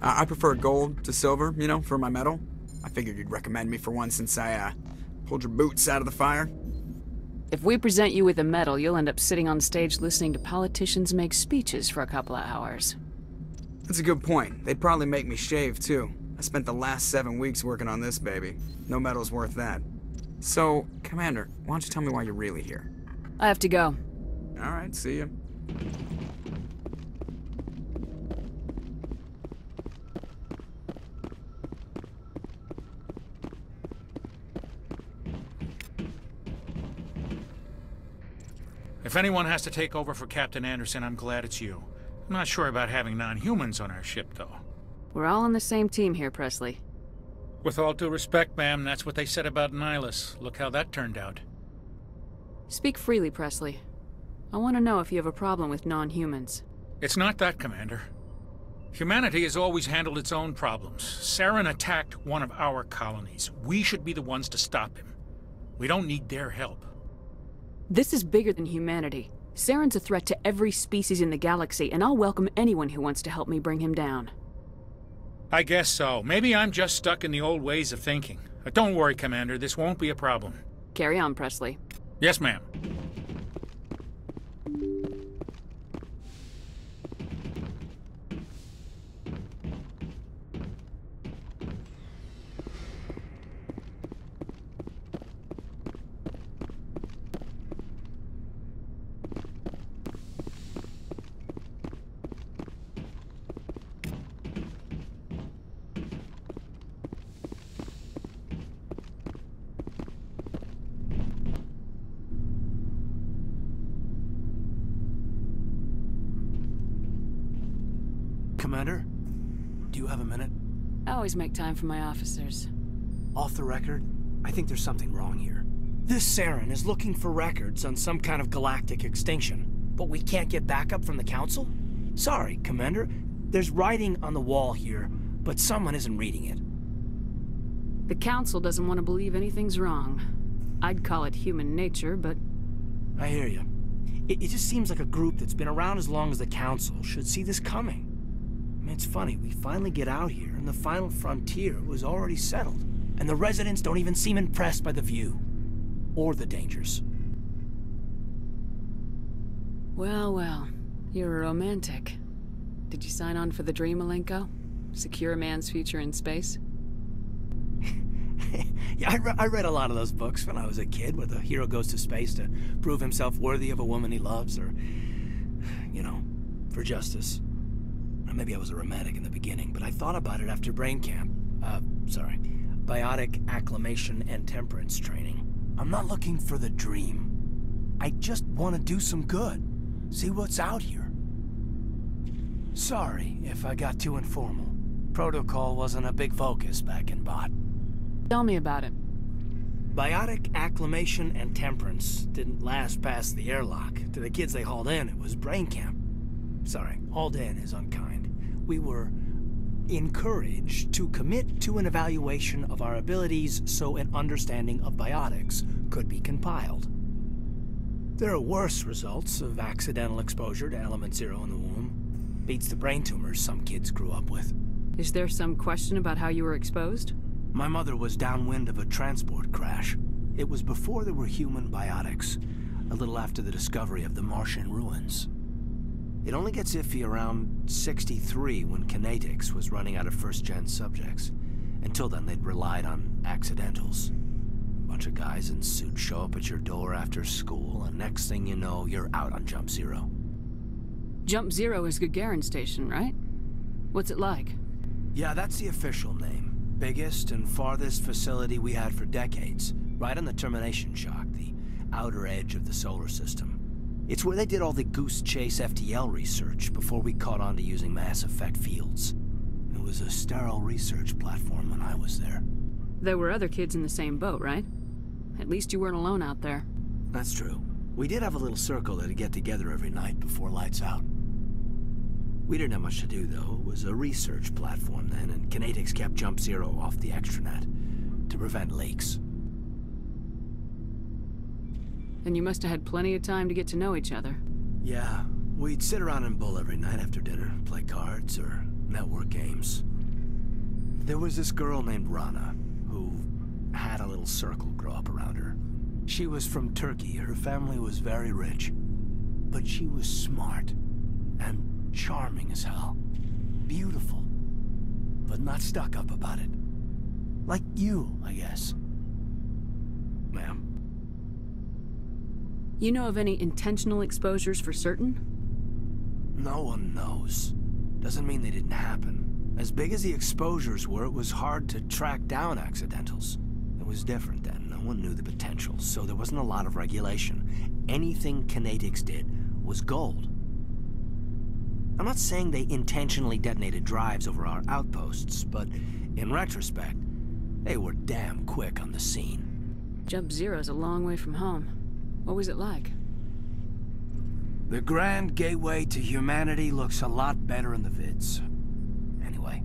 I prefer gold to silver, you know, for my medal. I figured you'd recommend me for one since I, pulled your boots out of the fire. If we present you with a medal, you'll end up sitting on stage listening to politicians make speeches for a couple of hours. That's a good point. They'd probably make me shave, too. I spent the last 7 weeks working on this baby. No medal's worth that. So, Commander, why don't you tell me why you're really here? I have to go. Alright, see ya. If anyone has to take over for Captain Anderson, I'm glad it's you. I'm not sure about having non-humans on our ship, though. We're all on the same team here, Presley. With all due respect, ma'am, that's what they said about Nihilus. Look how that turned out. Speak freely, Presley. I want to know if you have a problem with non-humans. It's not that, Commander. Humanity has always handled its own problems. Saren attacked one of our colonies. We should be the ones to stop him. We don't need their help. This is bigger than humanity. Saren's a threat to every species in the galaxy, and I'll welcome anyone who wants to help me bring him down. I guess so. Maybe I'm just stuck in the old ways of thinking. But don't worry, Commander. This won't be a problem. Carry on, Presley. Yes, ma'am. Commander, do you have a minute? I always make time for my officers. Off the record, I think there's something wrong here. This Saren is looking for records on some kind of galactic extinction, but we can't get backup from the Council? Sorry, Commander. There's writing on the wall here, but someone isn't reading it. The Council doesn't want to believe anything's wrong. I'd call it human nature, but... I hear you. It just seems like a group that's been around as long as the Council should see this coming. I mean, it's funny, we finally get out here, and the final frontier was already settled. And the residents don't even seem impressed by the view. Or the dangers. Well, well. You're a romantic. Did you sign on for the dream, Malenko? Secure a man's future in space? Yeah, I read a lot of those books when I was a kid, where the hero goes to space to prove himself worthy of a woman he loves, or, you know, for justice. Maybe I was a romantic in the beginning, but I thought about it after brain camp. Biotic acclimation and temperance training. I'm not looking for the dream. I just want to do some good. See what's out here. Sorry if I got too informal. Protocol wasn't a big focus back in Bot. Tell me about it. Biotic acclimation and temperance didn't last past the airlock. To the kids they hauled in, it was brain camp. Sorry, hauled in is unkind. We were encouraged to commit to an evaluation of our abilities so an understanding of biotics could be compiled. There are worse results of accidental exposure to element 0 in the womb. Beats the brain tumors some kids grew up with. Is there some question about how you were exposed? My mother was downwind of a transport crash. It was before there were human biotics, a little after the discovery of the Martian ruins. It only gets iffy around 63 when Kinetics was running out of first-gen subjects. Until then, they'd relied on accidentals. Bunch of guys in suits show up at your door after school, and next thing you know, you're out on Jump Zero. Jump Zero is Gagarin Station, right? What's it like? Yeah, that's the official name. Biggest and farthest facility we had for decades. Right on the termination shock, the outer edge of the solar system. It's where they did all the Goose Chase FTL research before we caught on to using mass effect fields. It was a sterile research platform when I was there. There were other kids in the same boat, right? At least you weren't alone out there. That's true. We did have a little circle that'd get together every night before lights out. We didn't have much to do, though. It was a research platform then, and Kinetics kept Jump Zero off the extranet to prevent leaks. And you must have had plenty of time to get to know each other. Yeah, we'd sit around and bull every night after dinner, play cards or network games. There was this girl named Rana, who had a little circle grow up around her. She was from Turkey. Her family was very rich. But she was smart and charming as hell. Beautiful, but not stuck up about it. Like you, I guess. Ma'am. You know of any intentional exposures for certain? No one knows. Doesn't mean they didn't happen. As big as the exposures were, it was hard to track down accidentals. It was different then. No one knew the potential, so there wasn't a lot of regulation. Anything kinetics did was gold. I'm not saying they intentionally detonated drives over our outposts, but in retrospect, they were damn quick on the scene. Jump Zero's a long way from home. What was it like? The grand gateway to humanity looks a lot better in the vids. Anyway,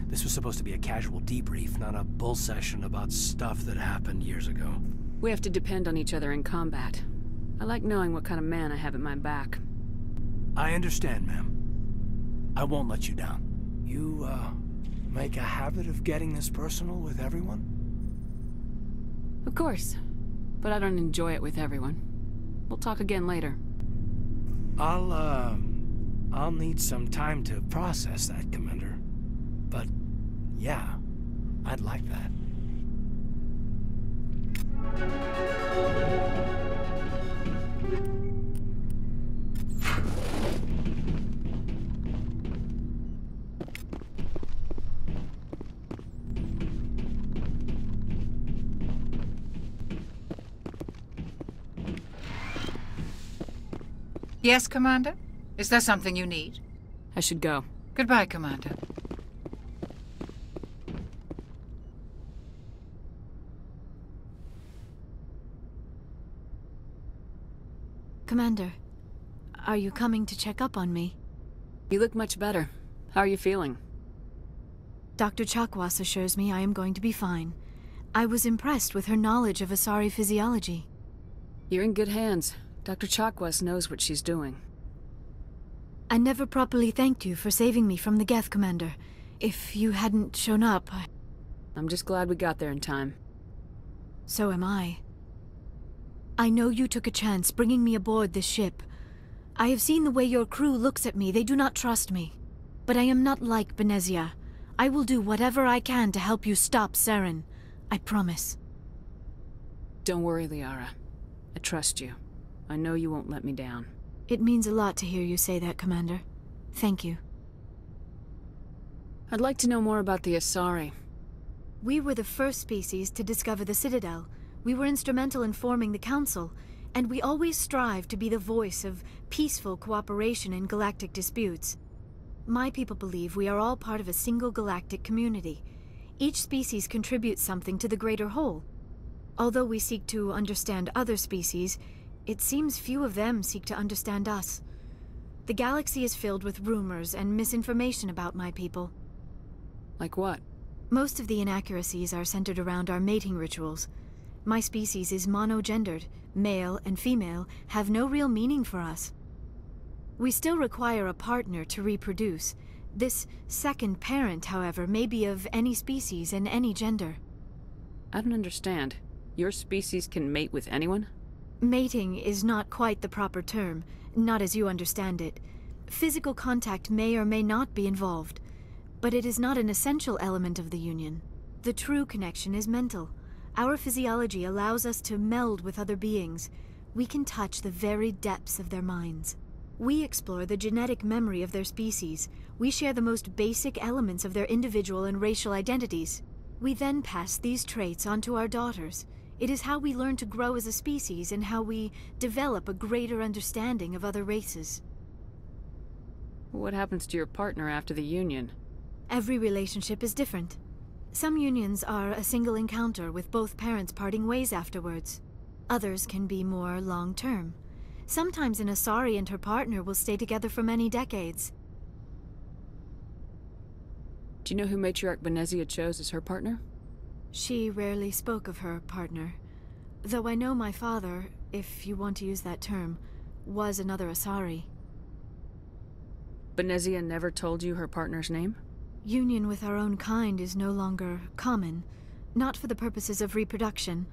this was supposed to be a casual debrief, not a bull session about stuff that happened years ago. We have to depend on each other in combat. I like knowing what kind of man I have at my back. I understand, ma'am. I won't let you down. You, make a habit of getting this personal with everyone? Of course. But I don't enjoy it with everyone. We'll talk again later. I'll need some time to process that, Commander. But, yeah, I'd like that. Yes, Commander? Is there something you need? I should go. Goodbye, Commander. Commander, are you coming to check up on me? You look much better. How are you feeling? Dr. Chakwas assures me I am going to be fine. I was impressed with her knowledge of Asari physiology. You're in good hands. Dr. Chakwas knows what she's doing. I never properly thanked you for saving me from the Geth, Commander. If you hadn't shown up, I'm just glad we got there in time. So am I. I know you took a chance bringing me aboard this ship. I have seen the way your crew looks at me. They do not trust me. But I am not like Benezia. I will do whatever I can to help you stop Saren. I promise. Don't worry, Liara. I trust you. I know you won't let me down. It means a lot to hear you say that, Commander. Thank you. I'd like to know more about the Asari. We were the first species to discover the Citadel. We were instrumental in forming the Council, and we always strive to be the voice of peaceful cooperation in galactic disputes. My people believe we are all part of a single galactic community. Each species contributes something to the greater whole. Although we seek to understand other species, it seems few of them seek to understand us. The galaxy is filled with rumors and misinformation about my people. Like what? Most of the inaccuracies are centered around our mating rituals. My species is monogendered. Male and female have no real meaning for us. We still require a partner to reproduce. This second parent, however, may be of any species and any gender. I don't understand. Your species can mate with anyone? Mating is not quite the proper term, not as you understand it. Physical contact may or may not be involved, but it is not an essential element of the union. The true connection is mental. Our physiology allows us to meld with other beings. We can touch the very depths of their minds. We explore the genetic memory of their species. We share the most basic elements of their individual and racial identities. We then pass these traits on to our daughters. It is how we learn to grow as a species and how we develop a greater understanding of other races. What happens to your partner after the union? Every relationship is different. Some unions are a single encounter with both parents parting ways afterwards. Others can be more long-term. Sometimes an Asari and her partner will stay together for many decades. Do you know who Matriarch Benezia chose as her partner? She rarely spoke of her partner. Though I know my father, if you want to use that term, was another Asari. Benezia never told you her partner's name? Union with our own kind is no longer common, not for the purposes of reproduction.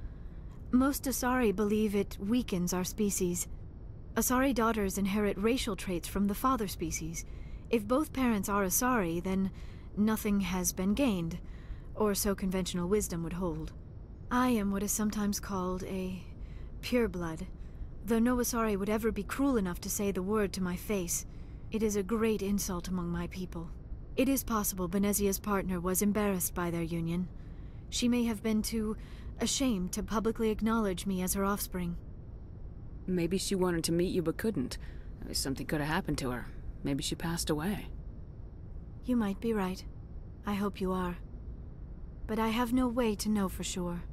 Most Asari believe it weakens our species. Asari daughters inherit racial traits from the father species. If both parents are Asari, then nothing has been gained, or so conventional wisdom would hold. I am what is sometimes called a pureblood, though no Asari would ever be cruel enough to say the word to my face. It is a great insult among my people. It is possible Benezia's partner was embarrassed by their union. She may have been too ashamed to publicly acknowledge me as her offspring. Maybe she wanted to meet you but couldn't. Something could have happened to her. Maybe she passed away. You might be right. I hope you are. But I have no way to know for sure.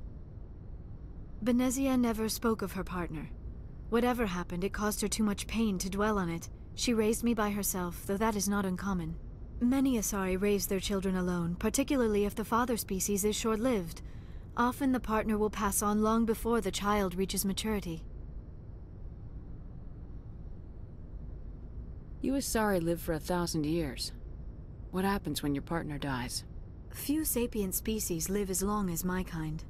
Benezia never spoke of her partner. Whatever happened, it caused her too much pain to dwell on it. She raised me by herself, though that is not uncommon. Many Asari raise their children alone, particularly if the father species is short-lived. Often the partner will pass on long before the child reaches maturity. You Asari live for 1,000 years. What happens when your partner dies? Few sapient species live as long as my kind.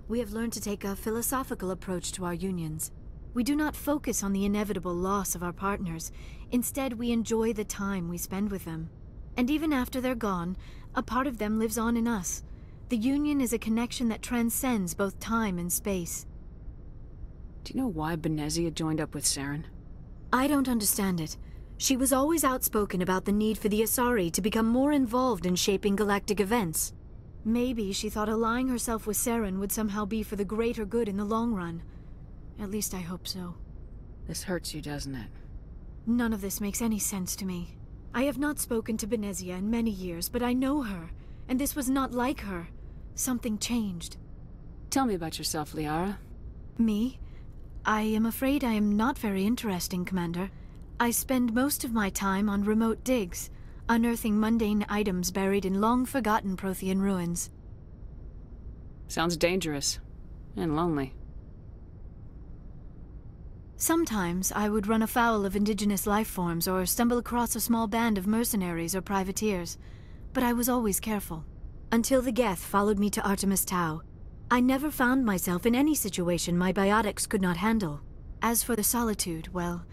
We have learned to take a philosophical approach to our unions. We do not focus on the inevitable loss of our partners. Instead, we enjoy the time we spend with them. And even after they're gone, a part of them lives on in us. The union is a connection that transcends both time and space. Do you know why Benezia joined up with Saren? I don't understand it. She was always outspoken about the need for the Asari to become more involved in shaping galactic events. Maybe she thought allying herself with Saren would somehow be for the greater good in the long run. At least I hope so. This hurts you, doesn't it? None of this makes any sense to me. I have not spoken to Benezia in many years, but I know her, and this was not like her. Something changed. Tell me about yourself, Liara. Me? I am afraid I am not very interesting, Commander. I spend most of my time on remote digs, unearthing mundane items buried in long-forgotten Prothean ruins. Sounds dangerous. And lonely. Sometimes I would run afoul of indigenous life forms or stumble across a small band of mercenaries or privateers, but I was always careful. Until the Geth followed me to Artemis Tau, I never found myself in any situation my biotics could not handle. As for the solitude, well,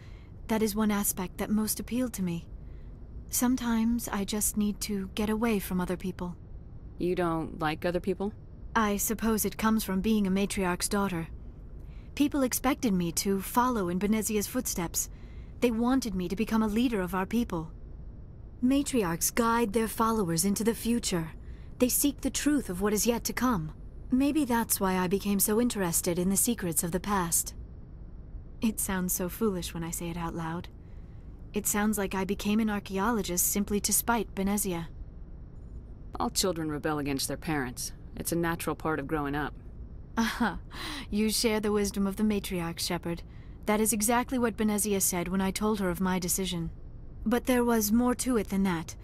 that is one aspect that most appealed to me. Sometimes I just need to get away from other people. You don't like other people? I suppose it comes from being a matriarch's daughter. People expected me to follow in Benezia's footsteps. They wanted me to become a leader of our people. Matriarchs guide their followers into the future. They seek the truth of what is yet to come. Maybe that's why I became so interested in the secrets of the past. It sounds so foolish when I say it out loud. It sounds like I became an archaeologist simply to spite Benezia. All children rebel against their parents. It's a natural part of growing up. Aha, you share the wisdom of the matriarch, Shepard. That is exactly what Benezia said when I told her of my decision. But there was more to it than that.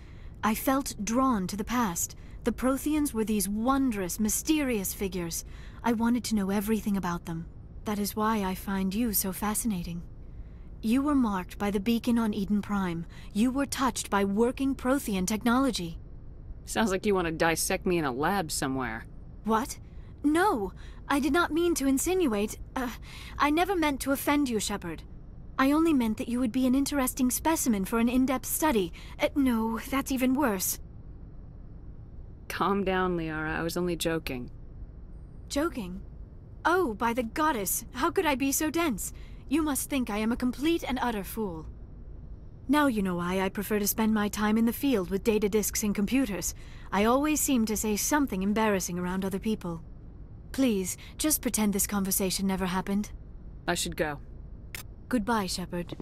I felt drawn to the past. The Protheans were these wondrous, mysterious figures. I wanted to know everything about them. That is why I find you so fascinating. You were marked by the beacon on Eden Prime. You were touched by working Prothean technology. Sounds like you want to dissect me in a lab somewhere. What? No! I did not mean to insinuate. I never meant to offend you, Shepard. I only meant that you would be an interesting specimen for an in-depth study. No, that's even worse. Calm down, Liara. I was only joking. Joking? Oh, by the goddess, how could I be so dense? You must think I am a complete and utter fool. Now you know why I prefer to spend my time in the field with data disks and computers. I always seem to say something embarrassing around other people. Please, just pretend this conversation never happened. I should go. Goodbye, Shepard.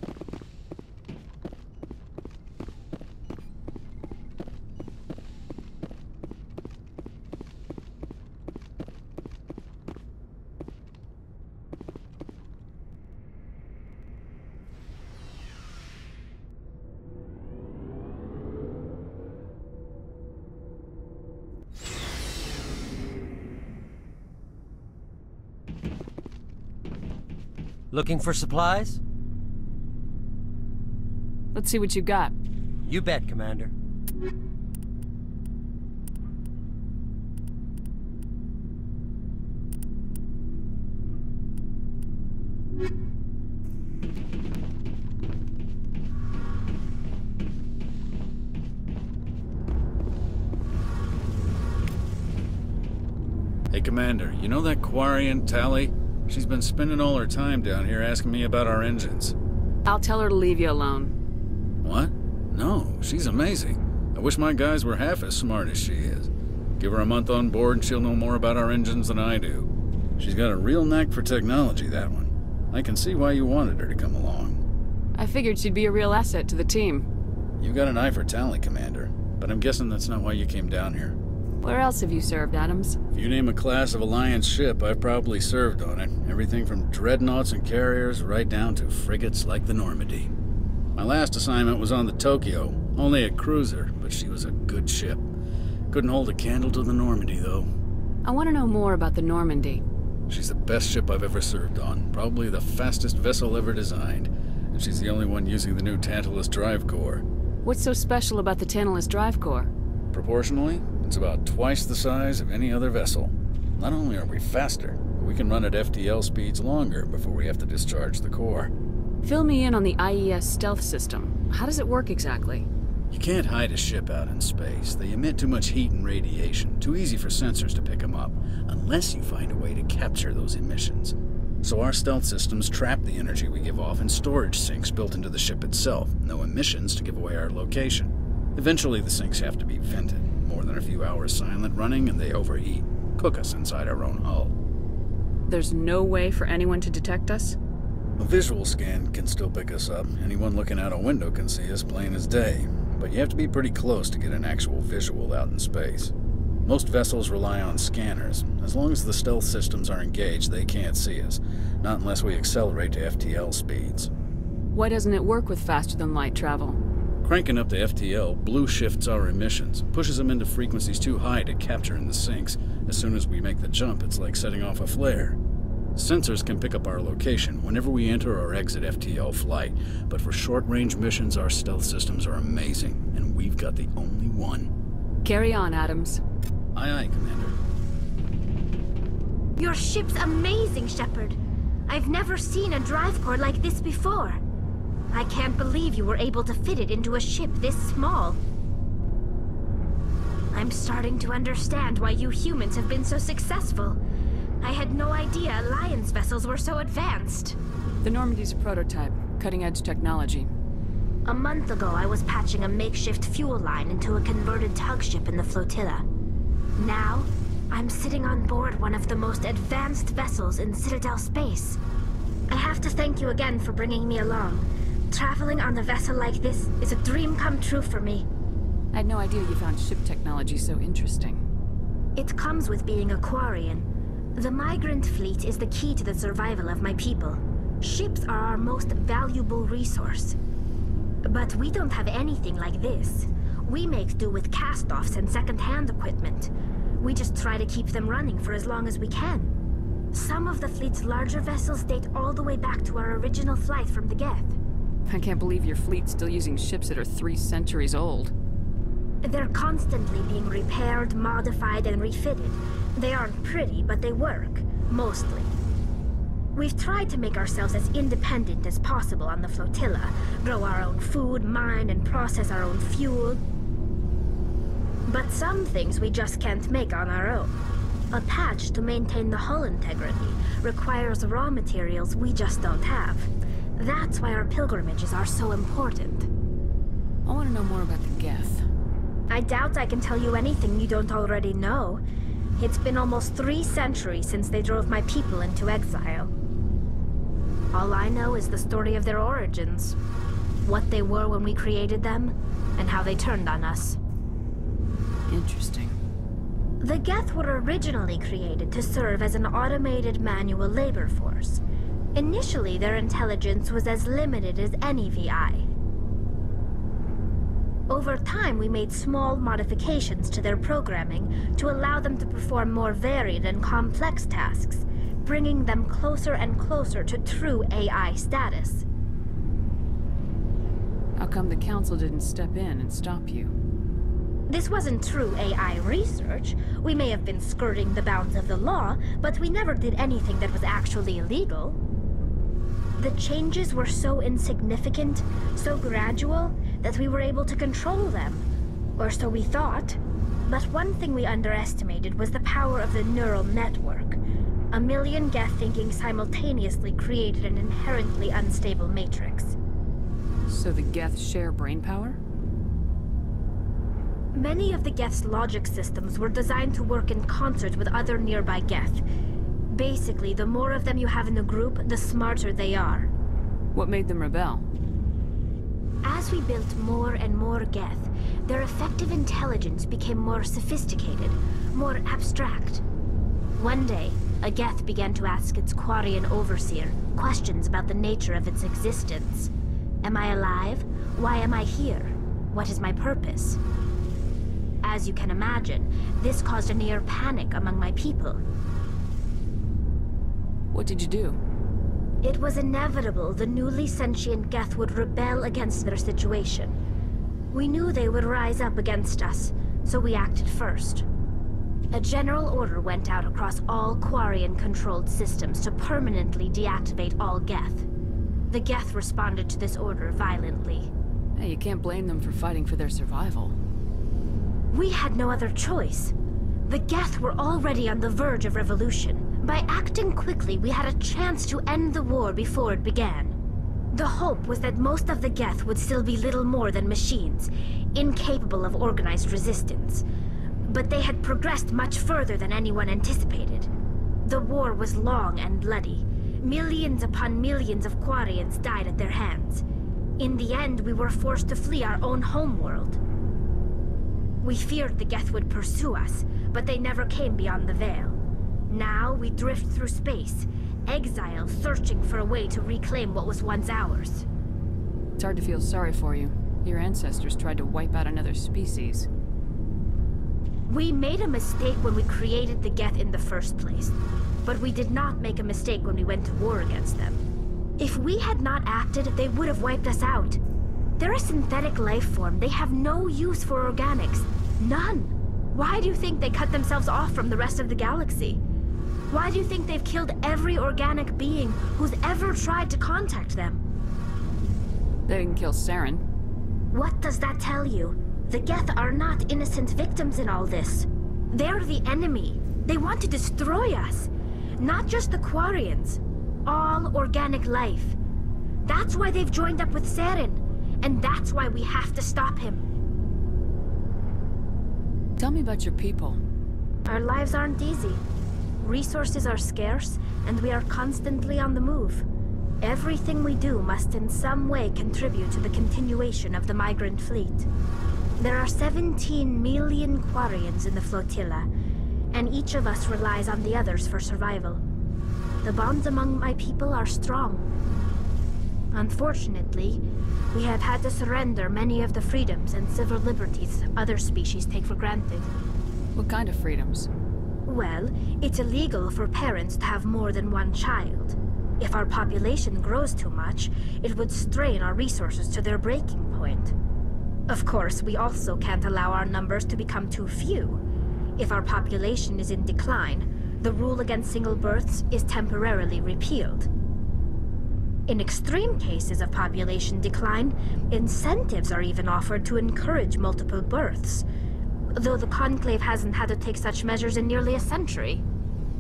Looking for supplies? Let's see what you got. You bet, Commander. Commander, you know that Quarian, Tally? She's been spending all her time down here asking me about our engines. I'll tell her to leave you alone. What? No, she's amazing. I wish my guys were half as smart as she is. Give her a month on board and she'll know more about our engines than I do. She's got a real knack for technology, that one. I can see why you wanted her to come along. I figured she'd be a real asset to the team. You got an eye for Tally, Commander, but I'm guessing that's not why you came down here. Where else have you served, Adams? If you name a class of Alliance ship, I've probably served on it. Everything from dreadnoughts and carriers right down to frigates like the Normandy. My last assignment was on the Tokyo, only a cruiser, but she was a good ship. Couldn't hold a candle to the Normandy, though. I want to know more about the Normandy. She's the best ship I've ever served on, probably the fastest vessel ever designed, and she's the only one using the new Tantalus drive core. What's so special about the Tantalus drive core? Proportionally, it's about twice the size of any other vessel. Not only are we faster, but we can run at FTL speeds longer before we have to discharge the core. Fill me in on the IES stealth system. How does it work exactly? You can't hide a ship out in space. They emit too much heat and radiation, too easy for sensors to pick them up, unless you find a way to capture those emissions. So our stealth systems trap the energy we give off in storage sinks built into the ship itself. No emissions to give away our location. Eventually the sinks have to be vented. More than a few hours silent running and they overheat. Cook us inside our own hull. There's no way for anyone to detect us? A visual scan can still pick us up. Anyone looking out a window can see us plain as day. But you have to be pretty close to get an actual visual out in space. Most vessels rely on scanners. As long as the stealth systems are engaged, they can't see us. Not unless we accelerate to FTL speeds. Why doesn't it work with faster-than-light travel? Cranking up to FTL blue shifts our emissions, pushes them into frequencies too high to capture in the sinks. As soon as we make the jump, it's like setting off a flare. Sensors can pick up our location whenever we enter or exit FTL flight, but for short-range missions, our stealth systems are amazing, and we've got the only one. Carry on, Adams. Aye, aye, Commander. Your ship's amazing, Shepard. I've never seen a drive core like this before. I can't believe you were able to fit it into a ship this small. I'm starting to understand why you humans have been so successful. I had no idea Alliance vessels were so advanced. The Normandy's a prototype, cutting-edge technology. A month ago, I was patching a makeshift fuel line into a converted tug ship in the flotilla. Now, I'm sitting on board one of the most advanced vessels in Citadel space. I have to thank you again for bringing me along. Traveling on a vessel like this is a dream come true for me. I had no idea you found ship technology so interesting. It comes with being a Quarian. The migrant fleet is the key to the survival of my people. Ships are our most valuable resource. But we don't have anything like this. We make do with cast-offs and second-hand equipment. We just try to keep them running for as long as we can. Some of the fleet's larger vessels date all the way back to our original flight from the Geth. I can't believe your fleet's still using ships that are 3 centuries old. They're constantly being repaired, modified, and refitted. They aren't pretty, but they work. Mostly. We've tried to make ourselves as independent as possible on the flotilla. Grow our own food, mine, and process our own fuel. But some things we just can't make on our own. A patch to maintain the hull integrity requires raw materials we just don't have. That's why our pilgrimages are so important. I want to know more about the Geth. I doubt I can tell you anything you don't already know. It's been almost 3 centuries since they drove my people into exile. All I know is the story of their origins. What they were when we created them, and how they turned on us. Interesting. The Geth were originally created to serve as an automated manual labor force. Initially, their intelligence was as limited as any VI. Over time, we made small modifications to their programming to allow them to perform more varied and complex tasks, bringing them closer and closer to true AI status. How come the Council didn't step in and stop you? This wasn't true AI research. We may have been skirting the bounds of the law, but we never did anything that was actually illegal. The changes were so insignificant, so gradual, that we were able to control them. Or so we thought. But one thing we underestimated was the power of the neural network. A million Geth thinking simultaneously created an inherently unstable matrix. So the Geth share brainpower? Many of the Geth's logic systems were designed to work in concert with other nearby Geth. Basically, the more of them you have in a group, the smarter they are. What made them rebel? As we built more and more Geth, their effective intelligence became more sophisticated, more abstract. One day, a Geth began to ask its Quarian overseer questions about the nature of its existence. Am I alive? Why am I here? What is my purpose? As you can imagine, this caused a near panic among my people. What did you do? It was inevitable the newly sentient Geth would rebel against their situation. We knew they would rise up against us, so we acted first. A general order went out across all Quarian-controlled systems to permanently deactivate all Geth. The Geth responded to this order violently. Hey, you can't blame them for fighting for their survival. We had no other choice. The Geth were already on the verge of revolution. By acting quickly, we had a chance to end the war before it began. The hope was that most of the Geth would still be little more than machines, incapable of organized resistance. But they had progressed much further than anyone anticipated. The war was long and bloody. Millions upon millions of Quarians died at their hands. In the end, we were forced to flee our own homeworld. We feared the Geth would pursue us, but they never came beyond the Veil. Now we drift through space, exile searching for a way to reclaim what was once ours. It's hard to feel sorry for you. Your ancestors tried to wipe out another species. We made a mistake when we created the Geth in the first place, but we did not make a mistake when we went to war against them. If we had not acted, they would have wiped us out. They're a synthetic life form. They have no use for organics. None. Why do you think they cut themselves off from the rest of the galaxy? Why do you think they've killed every organic being who's ever tried to contact them? They didn't kill Saren. What does that tell you? The Geth are not innocent victims in all this. They're the enemy. They want to destroy us. Not just the Quarians. All organic life. That's why they've joined up with Saren. And that's why we have to stop him. Tell me about your people. Our lives aren't easy. Resources are scarce, and we are constantly on the move. Everything we do must in some way contribute to the continuation of the migrant fleet. There are 17 million Quarians in the flotilla, and each of us relies on the others for survival. The bonds among my people are strong. Unfortunately, we have had to surrender many of the freedoms and civil liberties other species take for granted. What kind of freedoms? Well, it's illegal for parents to have more than one child. If our population grows too much, it would strain our resources to their breaking point. Of course, we also can't allow our numbers to become too few. If our population is in decline, the rule against single births is temporarily repealed. In extreme cases of population decline, incentives are even offered to encourage multiple births, though the Conclave hasn't had to take such measures in nearly a century.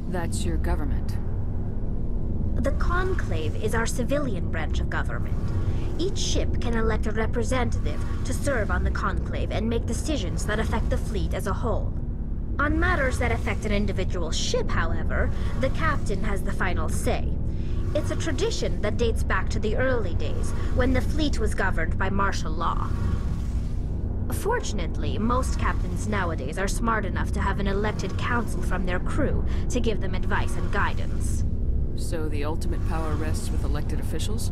That's your government. The Conclave is our civilian branch of government. Each ship can elect a representative to serve on the Conclave and make decisions that affect the fleet as a whole. On matters that affect an individual ship, however, the captain has the final say. It's a tradition that dates back to the early days, when the fleet was governed by martial law. Fortunately, most captains nowadays are smart enough to have an elected council from their crew to give them advice and guidance. So the ultimate power rests with elected officials?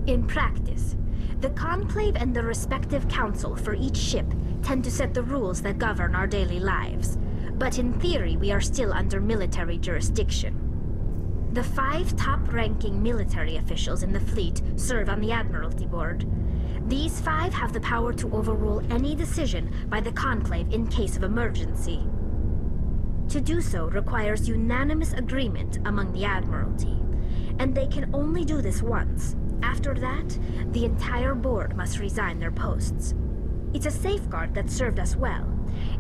In practice, the Conclave and the respective council for each ship tend to set the rules that govern our daily lives. But in theory, we are still under military jurisdiction. The 5 top-ranking military officials in the fleet serve on the Admiralty Board. These 5 have the power to overrule any decision by the Conclave in case of emergency. To do so requires unanimous agreement among the Admiralty, and they can only do this once. After that, the entire board must resign their posts. It's a safeguard that served us well.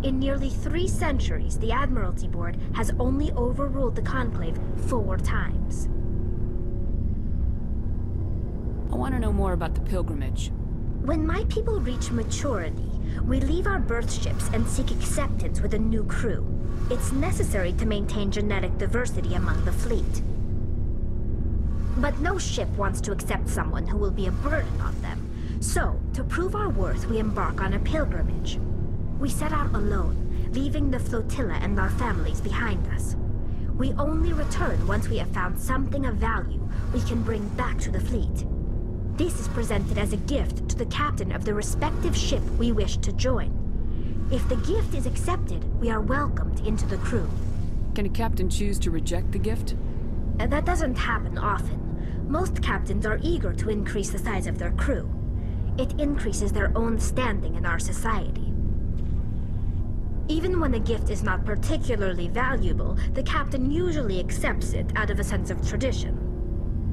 In nearly 3 centuries, the Admiralty Board has only overruled the Conclave 4 times. I want to know more about the pilgrimage. When my people reach maturity, we leave our birth ships and seek acceptance with a new crew. It's necessary to maintain genetic diversity among the fleet. But no ship wants to accept someone who will be a burden on them. So, to prove our worth, we embark on a pilgrimage. We set out alone, leaving the flotilla and our families behind us. We only return once we have found something of value we can bring back to the fleet. This is presented as a gift to the captain of the respective ship we wish to join. If the gift is accepted, we are welcomed into the crew. Can a captain choose to reject the gift? That doesn't happen often. Most captains are eager to increase the size of their crew. It increases their own standing in our society. Even when a gift is not particularly valuable, the captain usually accepts it out of a sense of tradition.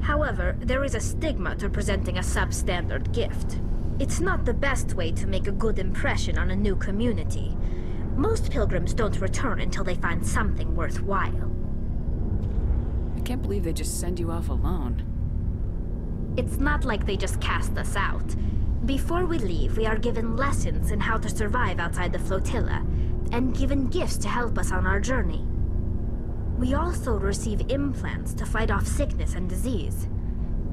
However, there is a stigma to presenting a substandard gift. It's not the best way to make a good impression on a new community. Most pilgrims don't return until they find something worthwhile. I can't believe they just send you off alone. It's not like they just cast us out. Before we leave, we are given lessons in how to survive outside the flotilla, and given gifts to help us on our journey. We also receive implants to fight off sickness and disease.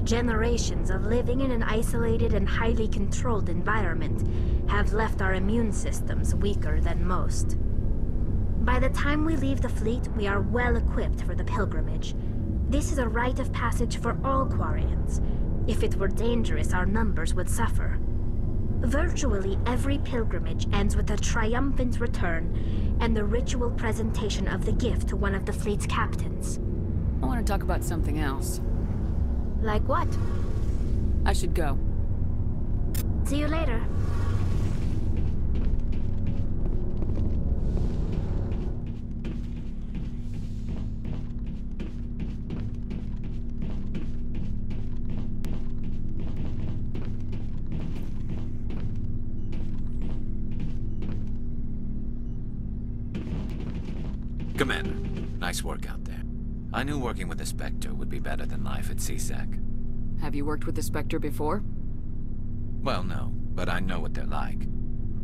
Generations of living in an isolated and highly controlled environment have left our immune systems weaker than most. By the time we leave the fleet, we are well equipped for the pilgrimage. This is a rite of passage for all Quarians. If it were dangerous, our numbers would suffer. Virtually every pilgrimage ends with a triumphant return and the ritual presentation of the gift to one of the fleet's captains. I want to talk about something else. Like what? I should go. See you later. Commander, nice work out there. I knew working with the Spectre would be better than life at CSEC. Have you worked with the Spectre before? Well, no, but I know what they're like.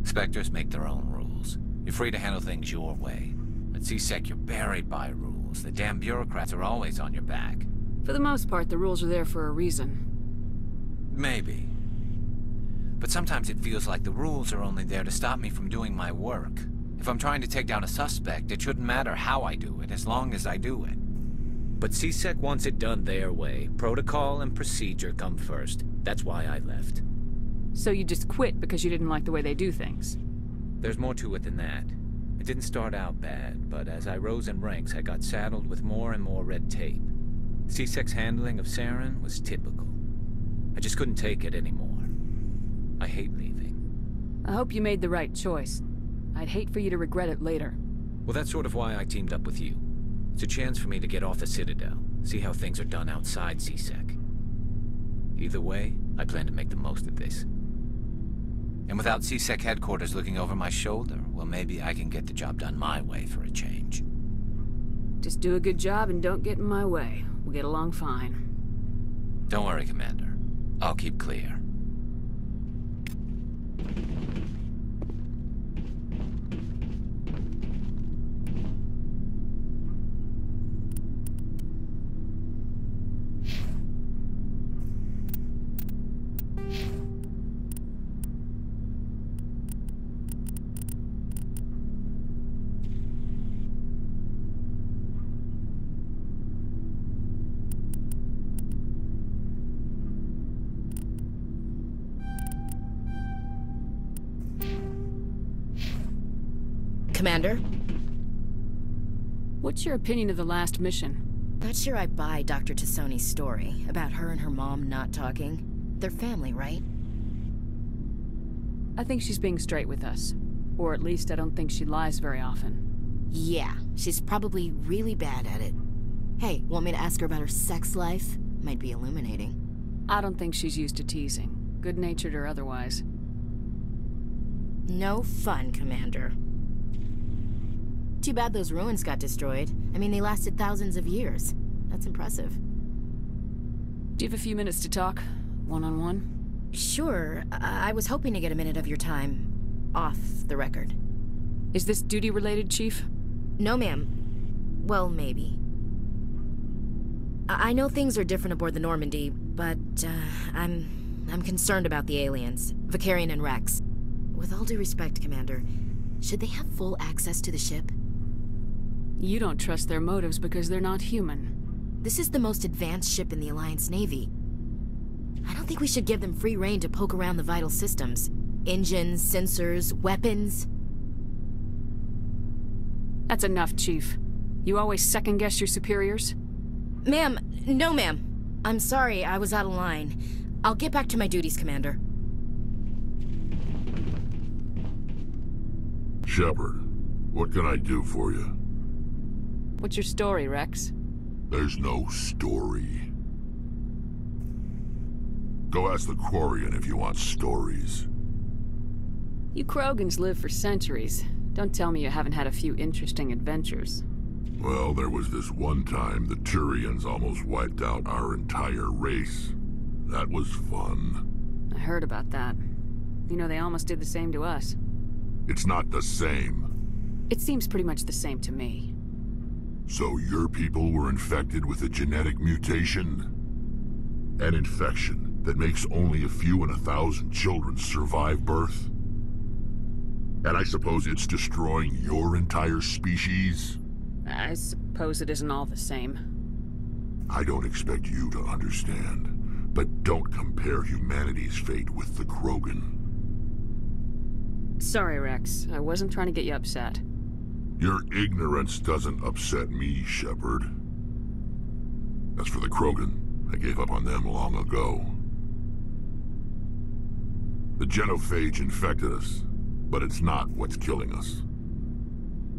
Spectres make their own rules. You're free to handle things your way. At CSEC, you're buried by rules. The damn bureaucrats are always on your back. For the most part, the rules are there for a reason. Maybe. But sometimes it feels like the rules are only there to stop me from doing my work. If I'm trying to take down a suspect, it shouldn't matter how I do it, as long as I do it. But CSEC wants it done their way. Protocol and procedure come first. That's why I left. So you just quit because you didn't like the way they do things? There's more to it than that. It didn't start out bad, but as I rose in ranks, I got saddled with more and more red tape. CSEC's handling of Saren was typical. I just couldn't take it anymore. I hate leaving. I hope you made the right choice. I'd hate for you to regret it later. Well, that's sort of why I teamed up with you. It's a chance for me to get off the Citadel, see how things are done outside CSEC. Either way, I plan to make the most of this. And without CSEC headquarters looking over my shoulder, well, maybe I can get the job done my way for a change. Just do a good job and don't get in my way. We'll get along fine. Don't worry, Commander. I'll keep clear. Commander? What's your opinion of the last mission? Not sure I buy Dr. Tassoni's story about her and her mom not talking. They're family, right? I think she's being straight with us. Or at least I don't think she lies very often. Yeah, she's probably really bad at it. Hey, want me to ask her about her sex life? Might be illuminating. I don't think she's used to teasing, good-natured or otherwise. No fun, Commander. Too bad those ruins got destroyed. I mean, they lasted thousands of years. That's impressive. Do you have a few minutes to talk? One-on-one? Sure. I was hoping to get a minute of your time. Off the record. Is this duty-related, Chief? No, ma'am. Well, maybe. I know things are different aboard the Normandy, but, I'm concerned about the aliens. Vicarian and Rex. With all due respect, Commander, should they have full access to the ship? You don't trust their motives because they're not human. This is the most advanced ship in the Alliance Navy. I don't think we should give them free rein to poke around the vital systems. Engines, sensors, weapons. That's enough, Chief. You always second-guess your superiors? Ma'am, no ma'am. I'm sorry, I was out of line. I'll get back to my duties, Commander. Shepard, what can I do for you? What's your story, Rex? There's no story. Go ask the Quarian if you want stories. You Krogans live for centuries. Don't tell me you haven't had a few interesting adventures. Well, there was this one time the Turians almost wiped out our entire race. That was fun. I heard about that. You know, they almost did the same to us. It's not the same. It seems pretty much the same to me. So your people were infected with a genetic mutation? An infection that makes only a few in 1,000 children survive birth? And I suppose it's destroying your entire species? I suppose it isn't all the same. I don't expect you to understand, but don't compare humanity's fate with the Krogan. Sorry, Rex. I wasn't trying to get you upset. Your ignorance doesn't upset me, Shepard. As for the Krogan, I gave up on them long ago. The genophage infected us, but it's not what's killing us.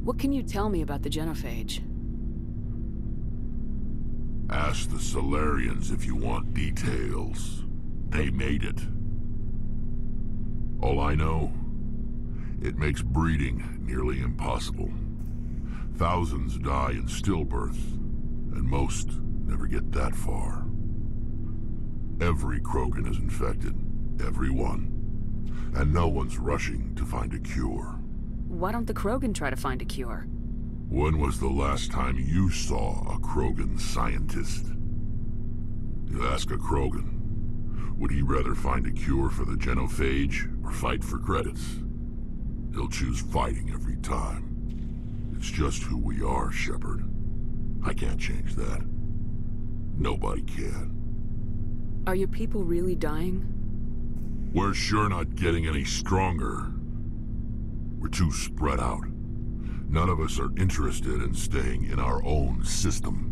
What can you tell me about the genophage? Ask the Solarians if you want details. They made it. All I know, it makes breeding nearly impossible. Thousands die in stillbirth, and most never get that far. Every Krogan is infected. Every one. And no one's rushing to find a cure. Why don't the Krogan try to find a cure? When was the last time you saw a Krogan scientist? You ask a Krogan, would he rather find a cure for the genophage or fight for credits? He'll choose fighting every time. It's just who we are, Shepard. I can't change that. Nobody can. Are your people really dying? We're sure not getting any stronger. We're too spread out. None of us are interested in staying in our own system.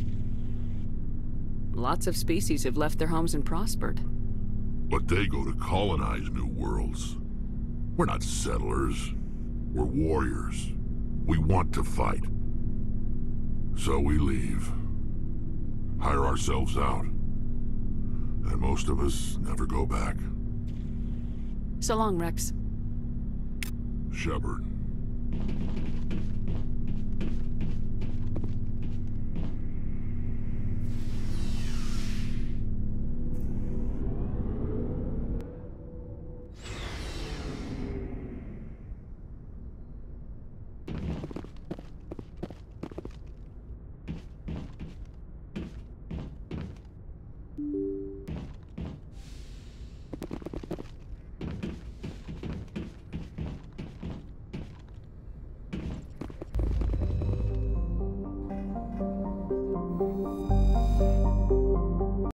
Lots of species have left their homes and prospered. But they go to colonize new worlds. We're not settlers. We're warriors. We want to fight. So we leave. Hire ourselves out. And most of us never go back. So long, Rex. Shepard.